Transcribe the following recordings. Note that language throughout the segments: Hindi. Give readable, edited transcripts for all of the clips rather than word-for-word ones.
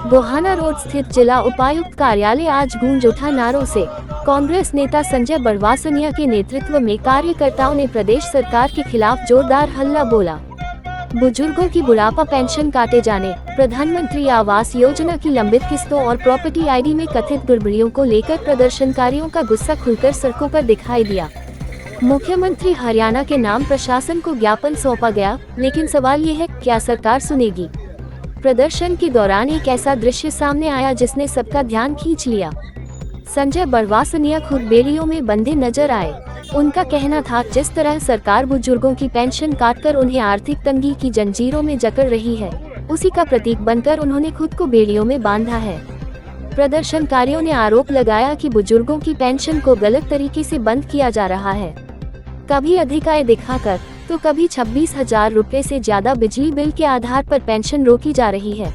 गोहाना रोड स्थित जिला उपायुक्त कार्यालय आज गूंज उठा नारों से। कांग्रेस नेता संजय बड़वासनिया के नेतृत्व में कार्यकर्ताओं ने प्रदेश सरकार के खिलाफ जोरदार हल्ला बोला। बुजुर्गों की बुढ़ापा पेंशन काटे जाने, प्रधानमंत्री आवास योजना की लंबित किस्तों और प्रॉपर्टी आईडी में कथित गड़बड़ियों को लेकर प्रदर्शनकारियों का गुस्सा खुलकर सड़कों पर दिखाई दिया। मुख्यमंत्री हरियाणा के नाम प्रशासन को ज्ञापन सौंपा गया, लेकिन सवाल ये है, क्या सरकार सुनेगी? प्रदर्शन के दौरान एक ऐसा दृश्य सामने आया जिसने सबका ध्यान खींच लिया। संजय बड़वासनिया खुद बेड़ियों में बंधे नजर आए। उनका कहना था, जिस तरह सरकार बुजुर्गों की पेंशन काटकर उन्हें आर्थिक तंगी की जंजीरों में जकड़ रही है, उसी का प्रतीक बनकर उन्होंने खुद को बेड़ियों में बांधा है। प्रदर्शनकारियों ने आरोप लगाया कि बुजुर्गों की पेंशन को गलत तरीके से बंद किया जा रहा है, कभी अधिक आय दिखाकर तो कभी 26,000 रुपए से ज्यादा बिजली बिल के आधार पर पेंशन रोकी जा रही है।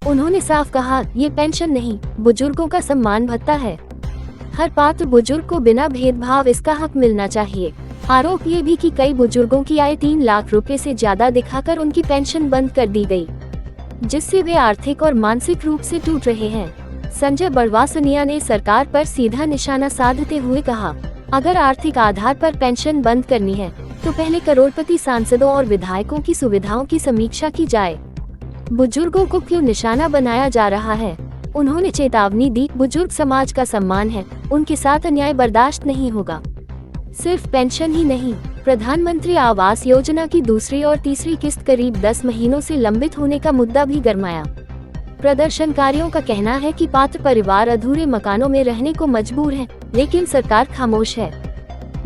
उन्होंने साफ कहा, ये पेंशन नहीं, बुजुर्गों का सम्मान भत्ता है। हर पात्र बुजुर्ग को बिना भेदभाव इसका हक मिलना चाहिए। आरोप ये भी कि कई बुजुर्गों की आय 3 लाख रुपए से ज्यादा दिखाकर उनकी पेंशन बंद कर दी गई, जिससे वे आर्थिक और मानसिक रूप से टूट रहे हैं। संजय बड़वासनिया ने सरकार पर सीधा निशाना साधते हुए कहा, अगर आर्थिक आधार पर पेंशन बंद करनी है तो पहले करोड़पति सांसदों और विधायकों की सुविधाओं की समीक्षा की जाए। बुजुर्गों को क्यों निशाना बनाया जा रहा है? उन्होंने चेतावनी दी, बुजुर्ग समाज का सम्मान है, उनके साथ अन्याय बर्दाश्त नहीं होगा। सिर्फ पेंशन ही नहीं, प्रधानमंत्री आवास योजना की दूसरी और तीसरी किस्त करीब 10 महीनों से लंबित होने का मुद्दा भी गरमाया। प्रदर्शनकारियों का कहना है कि पात्र परिवार अधूरे मकानों में रहने को मजबूर हैं, लेकिन सरकार खामोश है।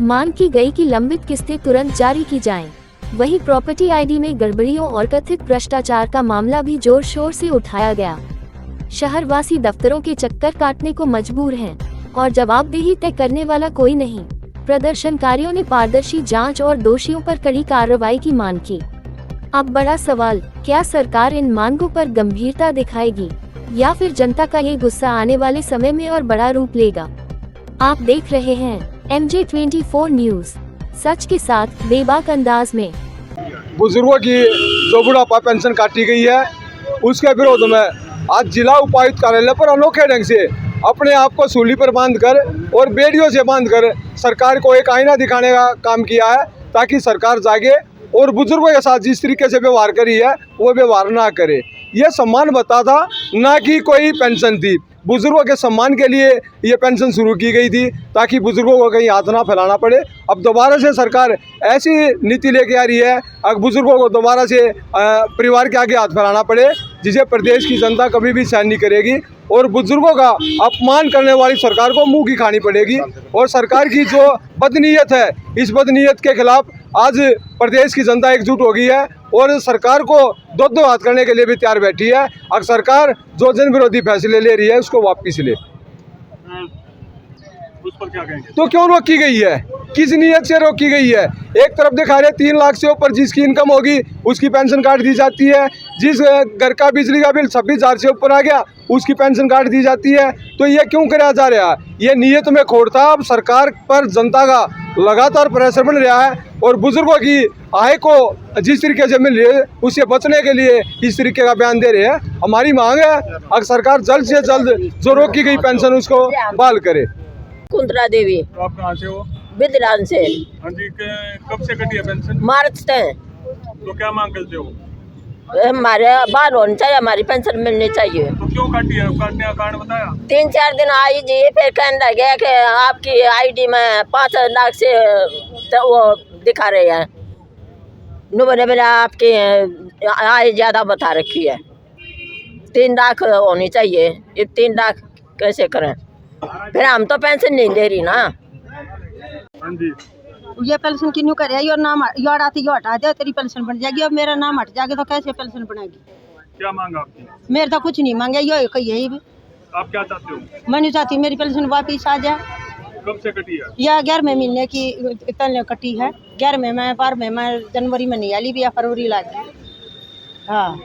मांग की गई कि लंबित किस्तें तुरंत जारी की जाएं। वहीं प्रॉपर्टी आईडी में गड़बड़ियों और कथित भ्रष्टाचार का मामला भी जोर शोर से उठाया गया। शहरवासी दफ्तरों के चक्कर काटने को मजबूर हैं और जवाबदेही तय करने वाला कोई नहीं। प्रदर्शनकारियों ने पारदर्शी जांच और दोषियों पर कड़ी कार्रवाई की मांग की। अब बड़ा सवाल, क्या सरकार इन मांगों पर गंभीरता दिखाएगी या फिर जनता का ये गुस्सा आने वाले समय में और बड़ा रूप लेगा? आप देख रहे हैं MJ24 न्यूज, सच के साथ बेबाक अंदाज में। बुजुर्गों की जो बुढ़ापा पेंशन काटी गई है, उसके विरोध में आज जिला उपायुक्त कार्यालय पर अनोखे ढंग से अपने आप को सूली पर बांधकर और बेड़ियों से बांधकर सरकार को एक आईना दिखाने का काम किया है, ताकि सरकार जागे और बुजुर्गों के साथ जिस तरीके से व्यवहार करी है वो व्यवहार ना करे। ये सम्मान बता था, ना कि कोई पेंशन थी। बुजुर्गों के सम्मान के लिए ये पेंशन शुरू की गई थी, ताकि बुजुर्गों को कहीं हाथ ना फैलाना पड़े। अब दोबारा से सरकार ऐसी नीति लेके आ रही है, अब बुजुर्गों को दोबारा से परिवार के आगे हाथ फैलाना पड़े, जिसे प्रदेश की जनता कभी भी सहन नहीं करेगी और बुजुर्गों का अपमान करने वाली सरकार को मुंह की खानी पड़ेगी। और सरकार की जो बदनीयत है, इस बदनीयत के खिलाफ आज प्रदेश की जनता एकजुट हो गई है और सरकार को दो हाथ करने के लिए भी तैयार बैठी है। अगर सरकार जो जन विरोधी फैसले ले रही है उसको वापस ले, उस पर क्या कहेंगे? तो क्यों रोकी गई है? किस नियत से रोकी गई है? एक तरफ दिखा रहे 3 लाख से ऊपर जिसकी इनकम होगी उसकी पेंशन काट दी जाती है, जिस घर का बिजली का बिल 26,000 से ऊपर आ गया उसकी पेंशन काट दी जाती है। तो ये क्यों कराया जा रहा है? ये नियत में खोट था। अब सरकार पर जनता का लगातार प्रेशर बन रहा है और बुजुर्गों की आय को जिस तरीके से मिल रही है उससे बचने के लिए इस तरीके का बयान दे रहे हैं। हमारी मांग है, अगर सरकार जल्द से जल्द जो रोकी गई पेंशन उसको बहाल करे। कुंदरा देवी। तो आप कहाँ से हो? बिदलान से। हाँ जी, कब से कटी है पेंशन? मार्च से। तो क्या मांग करते हो? हमारे बाहर होनी चाहिए, हमारी पेंशन मिलनी चाहिए। तो क्यों काटी है? काटने का कारण बताया? 3-4 दिन आई जी, फिर कहने लगे कि आपकी आईडी में 5 लाख से तो वो दिखा रहे हैं, नुबरे मेरा आपकी आय ज़्यादा बता रखी है, 3 लाख होनी चाहिए। ये 3 लाख कैसे करें? फिर हम तो पेंशन नहीं दे रही ना। हाँ जी, ये पेंशन क्यों करे? यो नाम यो हटा दे, तेरी पेंशन बन जाएगी। अब मेरा नाम हट जाएगा तो कैसे पेंशन बनेगी? क्या मांग आपकी? मेरे तो कुछ नहीं मांगे, यो यही आप क्या चाहते हो? मैं नहीं चाहती मेरी पेंशन वापिस आ जाए। कब से कटी है? या 11वें महीने की इतने कटी है, 11वें में 12वें में जनवरी में नहीं आली भी या फरवरी लागी। हाँ,